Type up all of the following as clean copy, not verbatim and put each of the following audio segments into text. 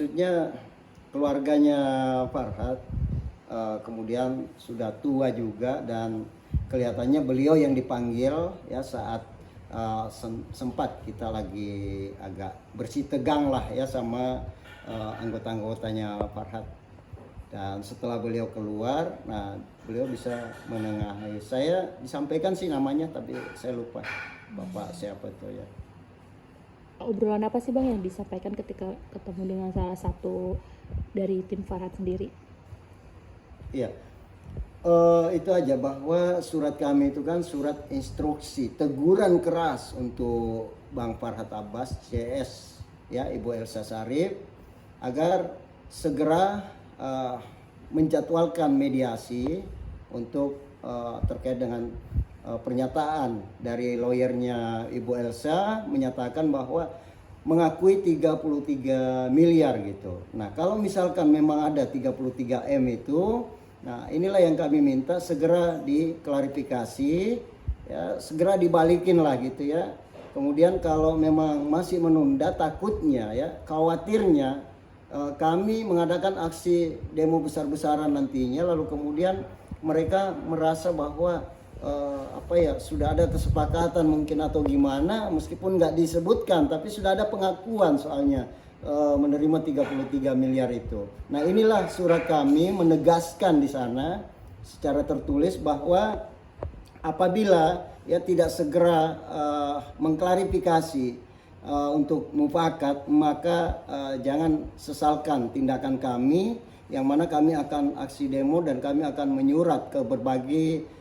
maksudnya keluarganya Farhat kemudian sudah tua juga dan kelihatannya beliau yang dipanggil ya saat sempat kita lagi agak bersih tegang lah ya sama anggota-anggotanya Farhat. Dan setelah beliau keluar, nah beliau bisa menengahi. Saya disampaikan sih namanya, tapi saya lupa bapak siapa itu ya. Obrolan apa sih Bang yang disampaikan ketika ketemu dengan salah satu dari tim Farhat sendiri? Iya, itu aja bahwa surat kami itu kan surat instruksi, teguran keras untuk Bang Farhat Abbas, CS, ya Ibu Elsa Sarif, agar segera menjadwalkan mediasi untuk terkait dengan pernyataan dari lawyernya Ibu Elsa menyatakan bahwa mengakui 33 miliar gitu. Nah, kalau misalkan memang ada 33 M itu, nah inilah yang kami minta segera diklarifikasi, ya segera dibalikin lah gitu ya. Kemudian kalau memang masih menunda, takutnya ya, khawatirnya kami mengadakan aksi demo besar-besaran nantinya, lalu kemudian mereka merasa bahwa sudah ada kesepakatan mungkin atau gimana, meskipun nggak disebutkan tapi sudah ada pengakuan soalnya menerima 33 miliar itu. Nah, inilah surat kami menegaskan di sana secara tertulis bahwa apabila ya tidak segera mengklarifikasi untuk mufakat, maka jangan sesalkan tindakan kami, yang mana kami akan aksi demo dan kami akan menyurat ke berbagai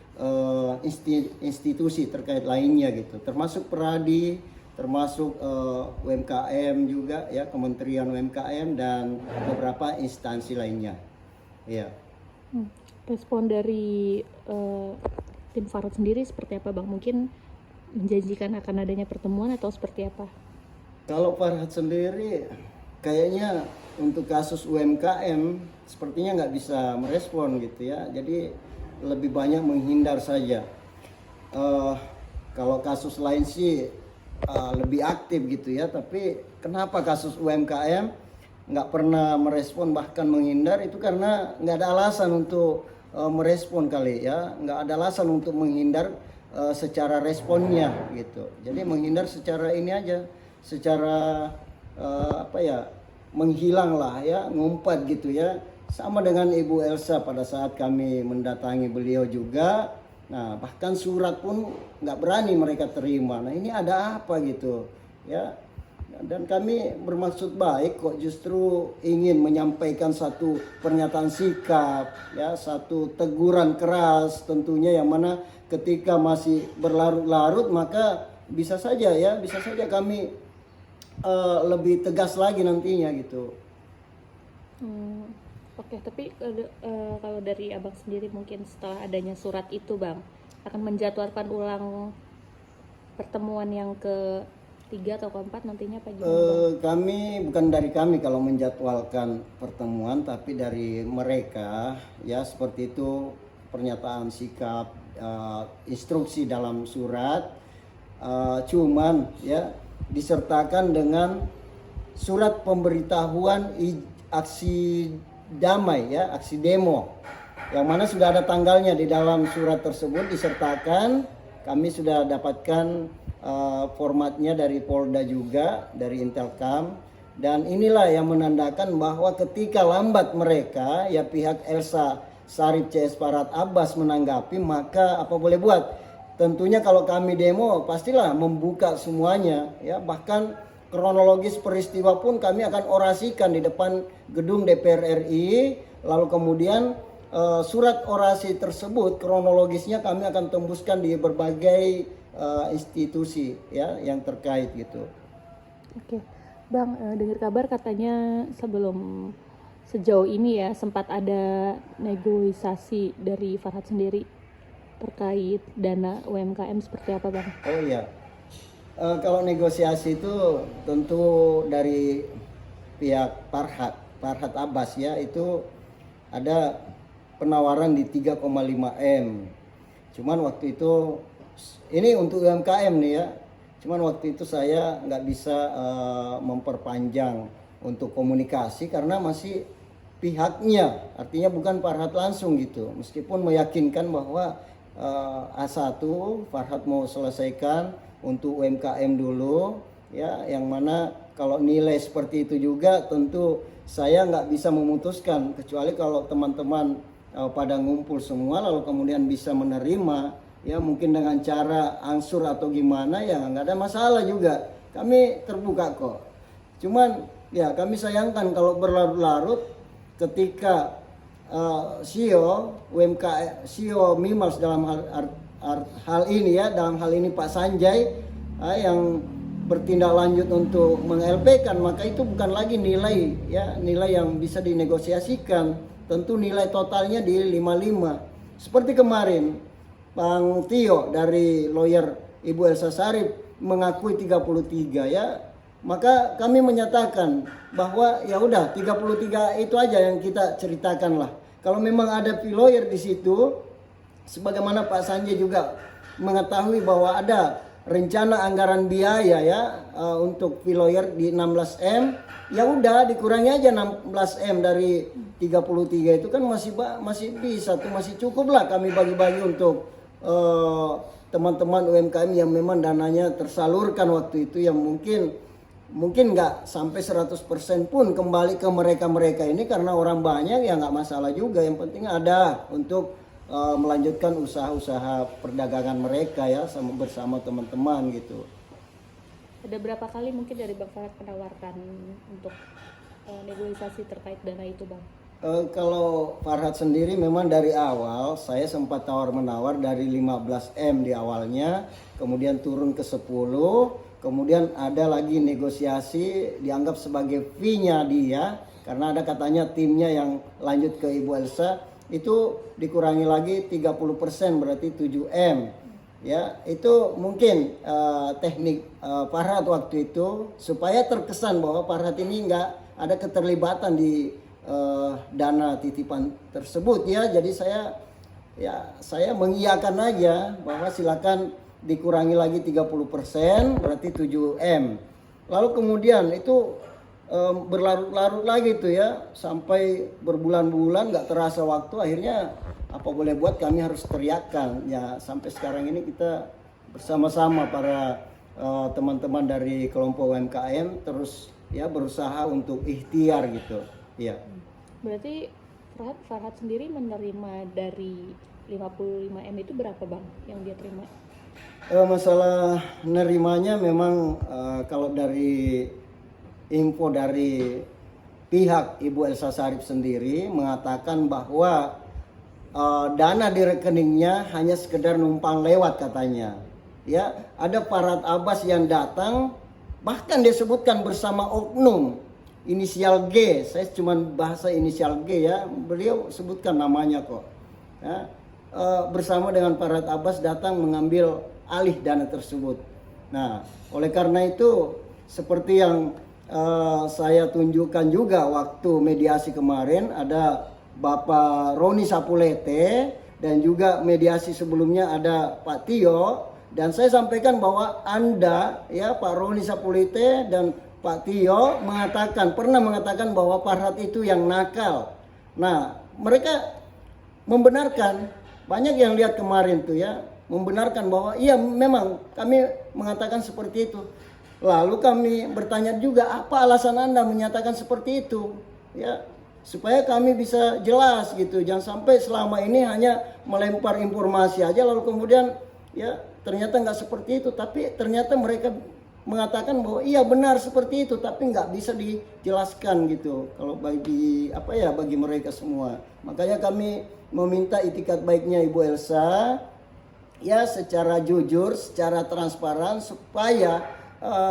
institusi terkait lainnya gitu, termasuk Peradi, termasuk UMKM juga ya, Kementerian UMKM dan beberapa instansi lainnya. Ya. Respon dari tim Farhat sendiri seperti apa Bang? Mungkin menjanjikan akan adanya pertemuan atau seperti apa? Kalau Farhat sendiri kayaknya untuk kasus UMKM sepertinya nggak bisa merespon gitu ya, jadi lebih banyak menghindar saja. Kalau kasus lain sih lebih aktif gitu ya, tapi kenapa kasus UMKM nggak pernah merespon bahkan menghindar, itu karena nggak ada alasan untuk merespon kali ya, nggak ada alasan untuk menghindar secara responnya gitu. Jadi menghindar secara ini aja, secara menghilang lah ya, ngumpat gitu ya. Sama dengan Ibu Elsa pada saat kami mendatangi beliau juga, nah bahkan surat pun nggak berani mereka terima. Nah ini ada apa gitu ya, dan kami bermaksud baik kok, justru ingin menyampaikan satu pernyataan sikap ya, satu teguran keras tentunya, yang mana ketika masih berlarut-larut maka bisa saja kami lebih tegas lagi nantinya gitu. Oke, tapi kalau dari Abang sendiri mungkin setelah adanya surat itu Bang, akan menjadwalkan ulang pertemuan yang ketiga atau keempat nantinya apa gimana? Kami, bukan dari kami kalau menjadwalkan pertemuan, tapi dari mereka ya, seperti itu pernyataan sikap, instruksi dalam surat, cuman ya disertakan dengan surat pemberitahuan aksi damai ya, aksi demo, yang mana sudah ada tanggalnya di dalam surat tersebut disertakan. Kami sudah dapatkan formatnya dari Polda juga, dari Intelkam, dan inilah yang menandakan bahwa ketika lambat mereka ya, pihak Elsa Sarif CS Farhat Abbas menanggapi, maka apa boleh buat, tentunya kalau kami demo pastilah membuka semuanya ya, bahkan kronologis peristiwa pun kami akan orasikan di depan gedung DPR RI, lalu kemudian surat orasi tersebut kronologisnya kami akan tembuskan di berbagai institusi ya yang terkait gitu. Oke, Bang, dengar kabar katanya sejauh ini ya sempat ada negosiasi dari Farhat sendiri terkait dana UMKM seperti apa Bang? Oh iya. Kalau negosiasi itu tentu dari pihak Farhat Abbas ya, itu ada penawaran di 3,5 M. Cuman waktu itu, ini untuk UMKM nih ya, cuman waktu itu saya nggak bisa memperpanjang untuk komunikasi karena masih pihaknya, artinya bukan Farhat langsung gitu. Meskipun meyakinkan bahwa A1 Farhat mau selesaikan untuk UMKM dulu, ya, yang mana kalau nilai seperti itu juga tentu saya nggak bisa memutuskan kecuali kalau teman-teman pada ngumpul semua lalu kemudian bisa menerima, ya mungkin dengan cara angsur atau gimana, ya nggak ada masalah juga, kami terbuka kok. Cuman ya kami sayangkan kalau berlarut-larut ketika CEO UMKM, CEO Mimiles dalam hal ini, ya dalam hal ini Pak Sanjay yang bertindak lanjut untuk meng-LP kan, maka itu bukan lagi nilai, ya nilai yang bisa dinegosiasikan, tentu nilai totalnya di 55. Seperti kemarin Bang Tio dari lawyer Ibu Elsa Sarip mengakui 33, ya maka kami menyatakan bahwa ya udah 33 itu aja yang kita ceritakan lah. Kalau memang ada fee lawyer di situ, sebagaimana Pak Sanjay juga mengetahui bahwa ada rencana anggaran biaya, ya untuk fee lawyer di 16M, ya udah dikurangi aja 16M dari 33 itu kan masih bisa tuh, masih cukup lah kami bagi-bagi untuk teman-teman UMKM yang memang dananya tersalurkan waktu itu, yang mungkin nggak sampai 100% pun kembali ke mereka ini karena orang banyak, ya nggak masalah juga, yang penting ada untuk melanjutkan usaha-usaha perdagangan mereka, ya bersama teman-teman gitu. Ada berapa kali mungkin dari Bang Farhat menawarkan untuk negosiasi terkait dana itu, Bang? Kalau Farhat sendiri memang dari awal saya sempat tawar-menawar dari 15M di awalnya, kemudian turun ke 10, kemudian ada lagi negosiasi dianggap sebagai fee-nya dia karena ada katanya timnya yang lanjut ke Ibu Elsa, itu dikurangi lagi 30%, berarti 7M. Ya, itu mungkin teknik Farhat waktu itu supaya terkesan bahwa Farhat ini nggak ada keterlibatan di dana titipan tersebut, ya. Jadi saya mengiyakan aja bahwa silakan dikurangi lagi 30%, berarti 7M. Lalu kemudian itu berlarut-larut lagi tuh, ya, sampai berbulan-bulan nggak terasa waktu, akhirnya apa boleh buat kami harus teriakkan, ya sampai sekarang ini kita bersama-sama para teman-teman dari kelompok UMKM terus ya berusaha untuk ikhtiar gitu, ya. Berarti Farhat sendiri menerima dari 55M itu berapa, Bang, yang dia terima? Masalah nerimanya memang kalau dari info dari pihak Ibu Elsa Sarip sendiri mengatakan bahwa dana di rekeningnya hanya sekedar numpang lewat katanya. Ya, ada Farhat Abbas yang datang, bahkan disebutkan bersama oknum inisial G. Saya cuma bahasa inisial G, ya. Beliau sebutkan namanya kok. Ya, bersama dengan Farhat Abbas datang mengambil alih dana tersebut. Nah, oleh karena itu seperti yang saya tunjukkan juga waktu mediasi kemarin, ada Bapak Roni Sapulete dan juga mediasi sebelumnya ada Pak Tio, dan saya sampaikan bahwa Anda, ya Pak Roni Sapulete dan Pak Tio pernah mengatakan bahwa Farhat itu yang nakal. Nah, mereka membenarkan, banyak yang lihat kemarin tuh, ya, membenarkan bahwa iya memang kami mengatakan seperti itu. Lalu kami bertanya juga, apa alasan Anda menyatakan seperti itu? Ya, supaya kami bisa jelas gitu. Jangan sampai selama ini hanya melempar informasi aja lalu kemudian ya ternyata nggak seperti itu. Tapi ternyata mereka mengatakan bahwa iya benar seperti itu, tapi nggak bisa dijelaskan gitu. Kalau bagi bagi mereka semua. Makanya kami meminta itikat baiknya Ibu Elsa, ya secara jujur, secara transparan supaya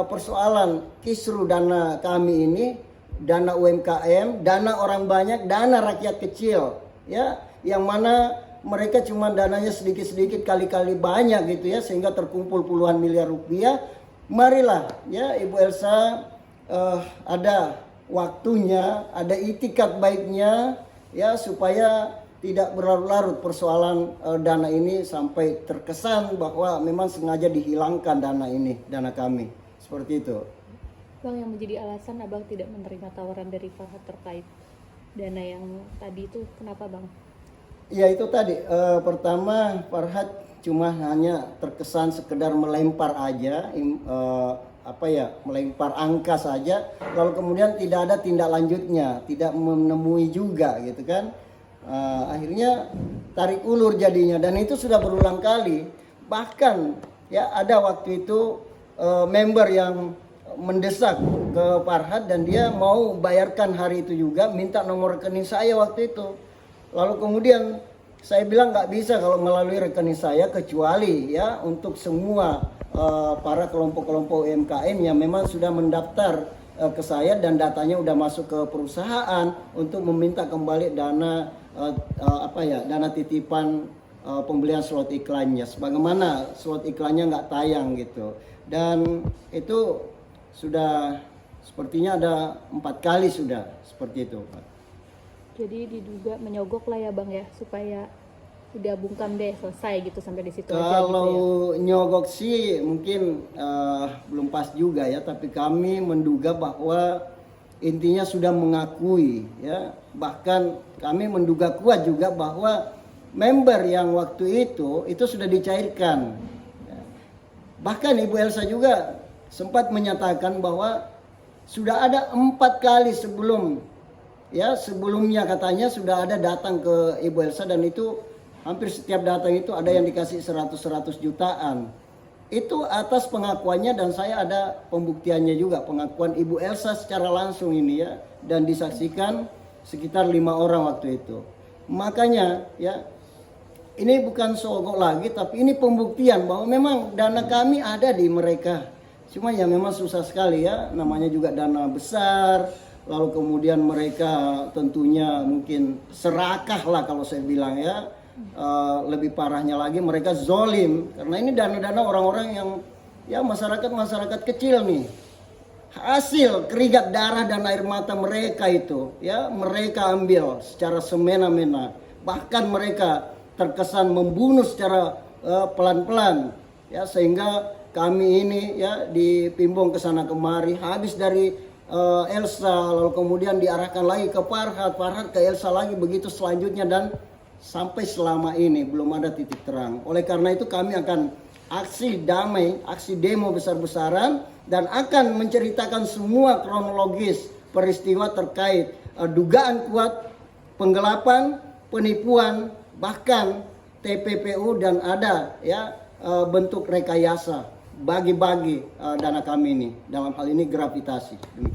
persoalan kisru dana kami ini, dana UMKM, dana orang banyak, dana rakyat kecil, ya, yang mana mereka cuma dananya sedikit-sedikit kali-kali banyak gitu, ya, sehingga terkumpul puluhan miliar rupiah. Marilah, ya Ibu Elsa, ada waktunya, ada itikat baiknya, ya, supaya tidak berlarut-larut persoalan dana ini sampai terkesan bahwa memang sengaja dihilangkan dana ini, dana kami. Seperti itu. Bang, yang menjadi alasan abang tidak menerima tawaran dari Farhat terkait dana yang tadi itu kenapa bang? Ya itu tadi, pertama Farhat cuma hanya terkesan sekedar melempar aja, melempar angka saja, lalu kemudian tidak ada tindak lanjutnya, tidak menemui juga gitu kan. Akhirnya tarik ulur jadinya, dan itu sudah berulang kali. Bahkan ya ada waktu itu member yang mendesak ke Farhat dan dia mau bayarkan hari itu juga, minta nomor rekening saya waktu itu. Lalu kemudian saya bilang nggak bisa kalau melalui rekening saya, kecuali ya untuk semua para kelompok-kelompok UMKM yang memang sudah mendaftar ke saya dan datanya udah masuk ke perusahaan untuk meminta kembali dana dana titipan pembelian slot iklannya, sebagaimana slot iklannya nggak tayang gitu. Dan itu sudah sepertinya ada 4 kali sudah seperti itu, Pak. Jadi diduga menyogok lah ya bang ya, supaya udah bungkam deh, selesai gitu sampai di situ aja gitu Kalau ya. nyogok sih mungkin belum pas juga ya, tapi kami menduga bahwa intinya sudah mengakui ya, bahkan kami menduga kuat juga bahwa member yang waktu itu sudah dicairkan. Bahkan Ibu Elsa juga sempat menyatakan bahwa sudah ada 4 kali sebelumnya katanya sudah ada datang ke Ibu Elsa, dan itu hampir setiap datang itu ada yang dikasih 100 jutaan. Itu atas pengakuannya, dan saya ada pembuktiannya juga, pengakuan Ibu Elsa secara langsung ini ya, dan disaksikan sekitar 5 orang waktu itu. Makanya ya, ini bukan sogok lagi, tapi ini pembuktian bahwa memang dana kami ada di mereka. Cuma ya memang susah sekali ya, namanya juga dana besar, lalu kemudian mereka tentunya mungkin serakah lah kalau saya bilang ya. Lebih parahnya lagi mereka zolim, karena ini dana-dana orang-orang yang ya masyarakat kecil nih, hasil keringat darah dan air mata mereka itu ya mereka ambil secara semena-mena, bahkan mereka terkesan membunuh secara pelan-pelan ya, sehingga kami ini ya dipimbong ke sana kemari, habis dari Elsa lalu kemudian diarahkan lagi ke Farhat ke Elsa lagi, begitu selanjutnya, dan sampai selama ini belum ada titik terang. Oleh karena itu kami akan aksi damai, aksi demo besar-besaran, dan akan menceritakan semua kronologis peristiwa terkait dugaan kuat penggelapan, penipuan, bahkan TPPU, dan ada ya bentuk rekayasa bagi-bagi dana kami ini, dalam hal ini gravitasi. Demikian.